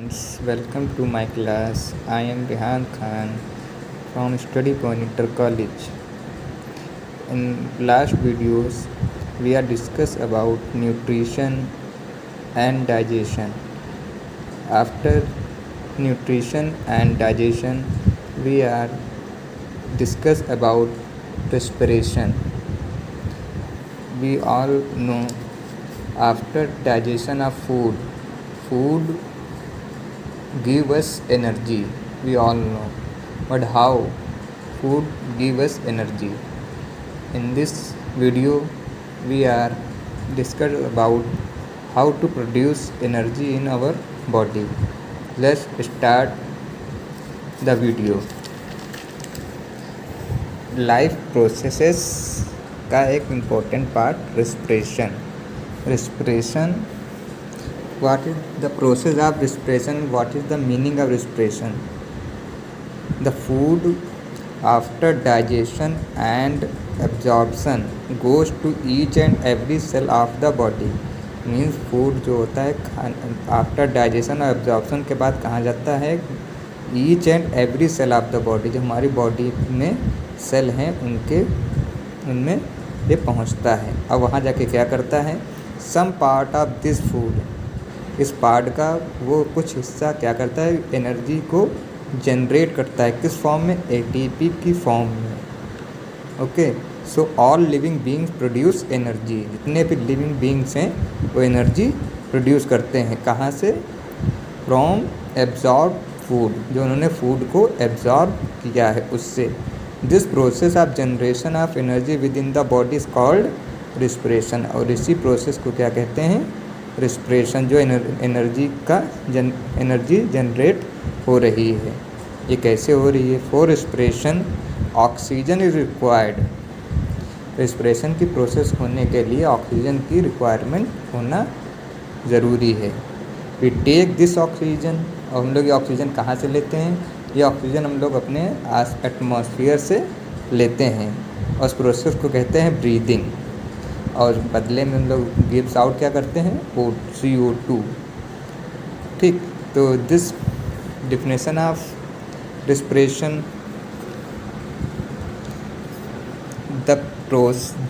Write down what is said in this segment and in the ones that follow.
friends, welcome to my class. I am Rehan Khan from Study Pointer College. In last videos, we are discussed about nutrition and digestion. After nutrition and digestion, we are discuss about respiration. We all know after digestion of food give us energy. We all know, but how food give us energy? In this video, we are discuss about how to produce energy in our body. Let's start the video. Life processes का एक important part respiration. What is the process of respiration? What is the meaning of respiration? The food after digestion and absorption goes to each and every cell of the body. Means food जो होता है after digestion और absorption के बाद कहाँ जाता है? Each and every cell of the body. जो हमारी बॉडी में सेल हैं उनमें ये पहुंचता है. अब वहाँ जाके क्या करता है? Some part of this food, इस पार्ट का वो कुछ हिस्सा क्या करता है? एनर्जी को जनरेट करता है. किस फॉर्म में? एटीपी की फॉर्म में. Okay, so all living beings produce energy. जितने भी लिविंग बीइंग्स हैं वो एनर्जी प्रोड्यूस करते हैं. कहाँ से? फ्रॉम एब्जॉर्ब फूड, जो उन्होंने फूड को एब्जॉर्ब किया है उससे. This process of generation of energy with in the body is called respiration. और इसी प्रोसेस को क्या कहते हैं? रिस्पिरेशन. जो एनर्जी जनरेट हो रही है, ये कैसे हो रही है? For respiration oxygen is required. Respiration की प्रोसेस होने के लिए ऑक्सीजन की रिक्वायरमेंट होना ज़रूरी है. We take this oxygen. और हम लोग ये ऑक्सीजन कहाँ से लेते हैं? ये ऑक्सीजन हम लोग अपने एटमॉस्फेयर से लेते हैं और उस प्रोसेस को कहते हैं ब्रीदिंग. और बदले में हम लोग गिव्स आउट क्या करते हैं? CO2. ठीक, तो this definition of respiration.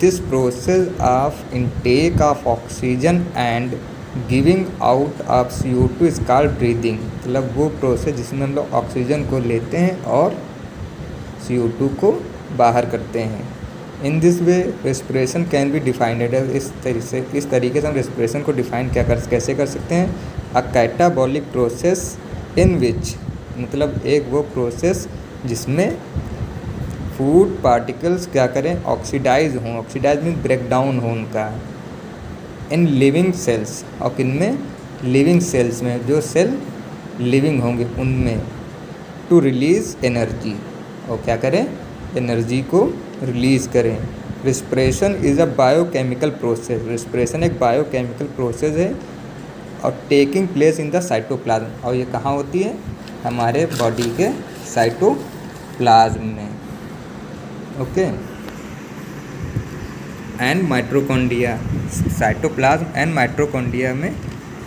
This process of intake of oxygen and giving out of CO2 is called breathing. मतलब वो प्रोसेस जिसमें हम लोग ऑक्सीजन को लेते हैं और CO2 को बाहर करते हैं. In this way respiration can be defined. इस तरीके से हम रेस्पिरेशन को डिफाइन कैसे कर सकते हैं? अ कैटाबॉलिक प्रोसेस इन विच, मतलब एक वो प्रोसेस जिसमें फूड पार्टिकल्स क्या करें? ऑक्सीडाइज हों. ऑक्सीडाइज मीन ब्रेक डाउन हो उनका. इन लिविंग सेल्स, और किन में? लिविंग सेल्स में. जो सेल लिविंग होंगे उनमें. टू रिलीज़ एनर्जी, और क्या करें? एनर्जी को रिलीज़ करें. Respiration is a biochemical process. Respiration एक बायोकेमिकल प्रोसेस है और taking place in the cytoplasm. और ये कहाँ होती है? हमारे बॉडी के साइटोप्लाज्म में. Okay, and mitochondria. Cytoplasm and mitochondria में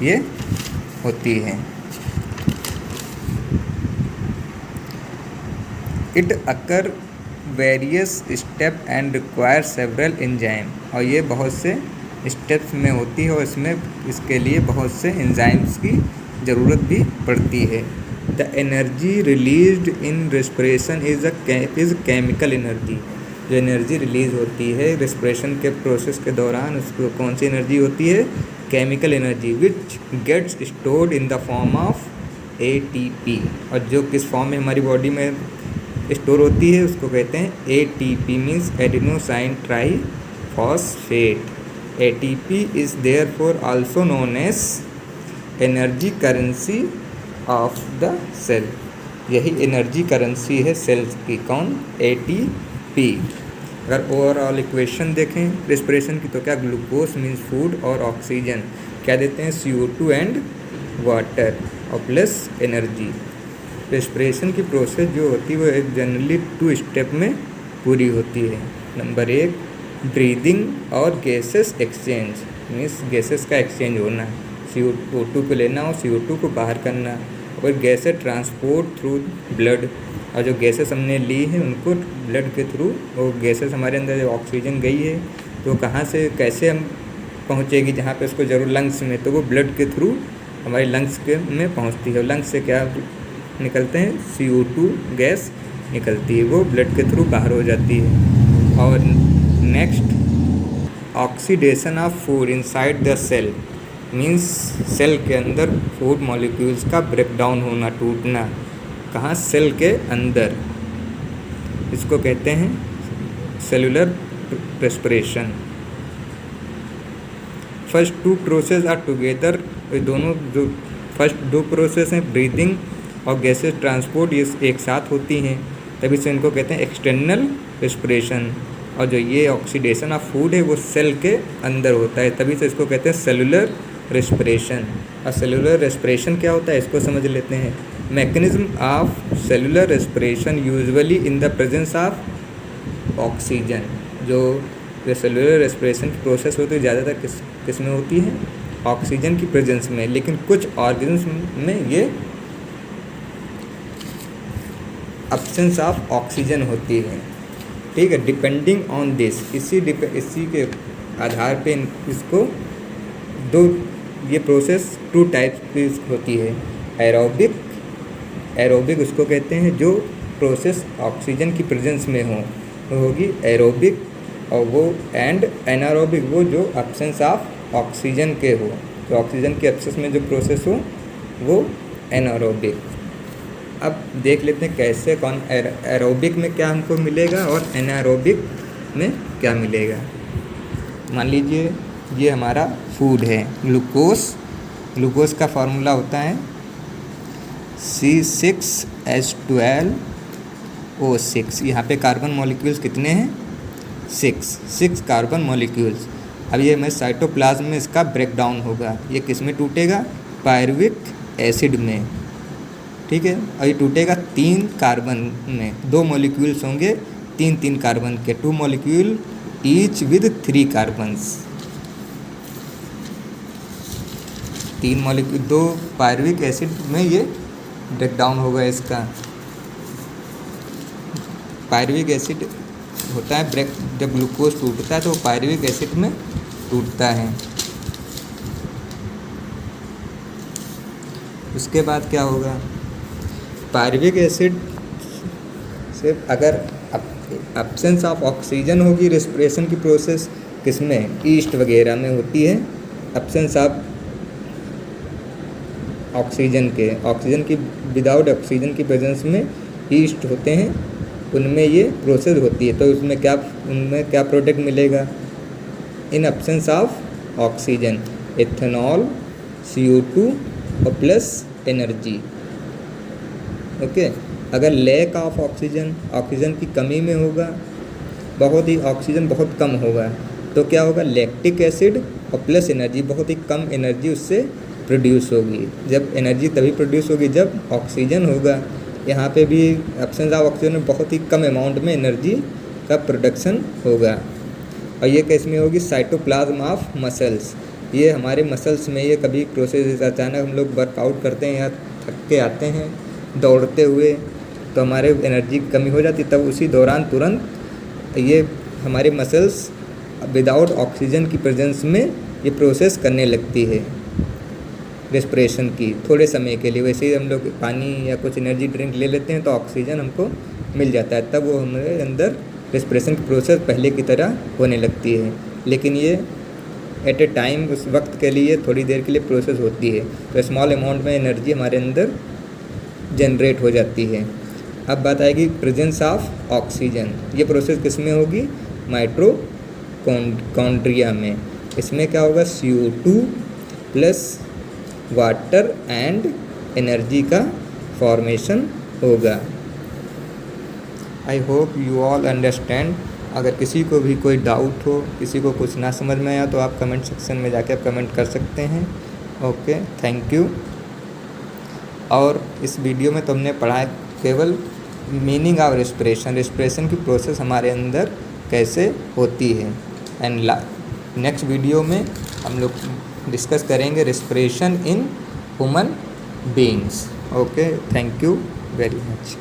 ये होती है. It occur various step and require several enzyme. और ये बहुत से स्टेप्स में होती है और इसके लिए बहुत से एंजाइम्स की ज़रूरत भी पड़ती है. The energy released in respiration is chemical energy. जो एनर्जी रिलीज़ होती है रेस्पिरेशन के प्रोसेस के दौरान, उसको कौन सी एनर्जी होती है? Chemical energy. Which gets stored in the form of ATP. और जो किस फॉर्म में हमारी बॉडी में स्टोर होती है उसको कहते हैं ATP. Means adenosine triphosphate. ATP is therefore also known as energy currency of the cell. यही एनर्जी करेंसी है सेल्स की. कौन? ATP. अगर ओवरऑल इक्वेशन देखें रेस्पिरेशन की तो क्या? ग्लूकोज मीन्स फूड और ऑक्सीजन क्या देते हैं? CO2 एंड वाटर और प्लस एनर्जी. रेस्पिरेशन की प्रोसेस जो होती है वो जनरली 2 स्टेप में पूरी होती है. नंबर 1 ब्रीदिंग और गैसेस एक्सचेंज. मीन्स गैसेस का एक्सचेंज होना. CO2 को लेना और CO2 को बाहर करना. और गैसेस ट्रांसपोर्ट थ्रू ब्लड, और जो गैसेस हमने ली हैं उनको ब्लड के थ्रू, वो गैसेस हमारे अंदर जो ऑक्सीजन गई है तो कहाँ से कैसे हम पहुँचेगी जहाँ पे उसको ज़रूर, लंग्स में, तो वो ब्लड के थ्रू हमारे लंग्स के में पहुँचती है। लंग्स से क्या निकलते हैं, CO2 गैस निकलती है, वो ब्लड के थ्रू बाहर हो जाती है। और next, oxidation of food inside the cell, means cell के अंदर फूड मॉलिक्यूल्स का ब्रेकडाउन होना, टूटना, कहाँ, सेल के अंदर, इसको कहते हैं cellular respiration. First two process are together, ये दोनों जो फर्स्ट दो प्रोसेस हैं, ब्रीदिंग और गैसेस ट्रांसपोर्ट, ये एक साथ होती हैं, तभी से इनको कहते हैं एक्सटर्नल रेस्पिरेशन। और जो ये ऑक्सीडेशन ऑफ फूड है वो सेल के अंदर होता है, तभी से इसको कहते हैं सेलुलर रेस्पिरेशन। और सेलुलर रेस्पिरेशन क्या होता है इसको समझ लेते हैं। Mechanism of cellular respiration usually in the presence of oxygen, जो सेलुलर रेस्पिरेशन की प्रोसेस होती है ज़्यादातर किस में होती है, ऑक्सीजन की प्रेजेंस में, लेकिन कुछ ऑर्गेनिज्म में ये एब्सेंस ऑफ ऑक्सीजन होती है, ठीक है। डिपेंडिंग ऑन दिस, इसी के आधार पे इसको दो, ये प्रोसेस टू टाइप्स की होती है। एरोबिक उसको कहते हैं जो प्रोसेस ऑक्सीजन की प्रेजेंस में हो, वो होगी एरोबिक, और वो एंड एनारोबिक वो जो एब्सेंस ऑफ ऑक्सीजन के हो, तो ऑक्सीजन के एब्सेंस में जो प्रोसेस हो वो एनारोबिक। अब देख लेते हैं कैसे, कौन एरोबिक में क्या हमको मिलेगा और एनारोबिक में क्या मिलेगा। मान लीजिए ये हमारा फूड है, ग्लूकोज का फार्मूला होता है C6H12O6। यहाँ पे कार्बन मॉलिक्यूल्स कितने हैं, 6 कार्बन मॉलिक्यूल्स। अब ये हमें साइटोप्लाज्म में इसका ब्रेकडाउन होगा, ये किस में टूटेगा, पायरुविक एसिड में, ठीक है। और ये टूटेगा 3 कार्बन में, 2 मॉलिक्यूल्स होंगे 3 कार्बन के, 2 molecule each with 3 carbons, 3 molecule, 2 pyruvic acid में ये ब्रेकडाउन होगा इसका। पायरुविक एसिड होता है ब्रेक, जब ग्लूकोज टूटता है तो पायरुविक एसिड में टूटता है। उसके बाद क्या होगा, पायरुविक एसिड से अगर एब्सेंस ऑफ ऑक्सीजन होगी, रेस्पिरेशन की प्रोसेस किसमें, ईस्ट वगैरह में होती है, एब्सेंस ऑफ ऑक्सीजन की विदाउट ऑक्सीजन की प्रेजेंस में ईस्ट होते हैं, उनमें ये प्रोसेस होती है। तो उनमें क्या प्रोडक्ट मिलेगा, in absence of oxygen, ethanol, CO2 और प्लस एनर्जी, ओके। अगर लैक ऑफ ऑक्सीजन की कमी में होगा, ऑक्सीजन बहुत कम होगा, तो क्या होगा, लैक्टिक एसिड और प्लस एनर्जी, बहुत ही कम एनर्जी उससे प्रोड्यूस होगी। जब एनर्जी तभी प्रोड्यूस होगी जब ऑक्सीजन होगा, यहाँ पे भी एब्सेंस ऑफ ऑक्सीजन में बहुत ही कम अमाउंट में एनर्जी का प्रोडक्शन होगा। और ये कैसे में होगी, साइटोप्लाज्म ऑफ मसल्स, ये हमारे मसल्स में ये कभी प्रोसेस, अचानक हम लोग वर्कआउट करते हैं या थक के आते हैं दौड़ते हुए, तो हमारे एनर्जी की कमी हो जाती, तब उसी दौरान तुरंत ये हमारे मसल्स विदाउट ऑक्सीजन की प्रेजेंस में ये प्रोसेस करने लगती है रेस्पिरेशन की, थोड़े समय के लिए। वैसे ही हम लोग पानी या कुछ एनर्जी ड्रिंक ले लेते हैं तो ऑक्सीजन हमको मिल जाता है, तब वो हमारे अंदर रेस्पिरेशन की प्रोसेस पहले की तरह होने लगती है। लेकिन ये एट ए टाइम, उस वक्त के लिए, थोड़ी देर के लिए प्रोसेस होती है, तो स्मॉल अमाउंट में एनर्जी हमारे अंदर जनरेट हो जाती है। अब बात आएगी प्रेजेंस ऑफ ऑक्सीजन, ये प्रोसेस किस में होगी, माइटोकॉन्ड्रिया में। इसमें क्या होगा, CO2 plus water and energy का फॉर्मेशन होगा। I hope you all understand. अगर किसी को भी कोई डाउट हो, किसी को कुछ ना समझ में आया, तो आप कमेंट सेक्शन में जाके आप कमेंट कर सकते हैं। Okay, thank you. और इस वीडियो में तुमने पढ़ा है केवल मीनिंग ऑफ रेस्पिरेशन की प्रोसेस हमारे अंदर कैसे होती है। एंड नेक्स्ट वीडियो में हम लोग डिस्कस करेंगे respiration in human beings. Okay, thank you very much.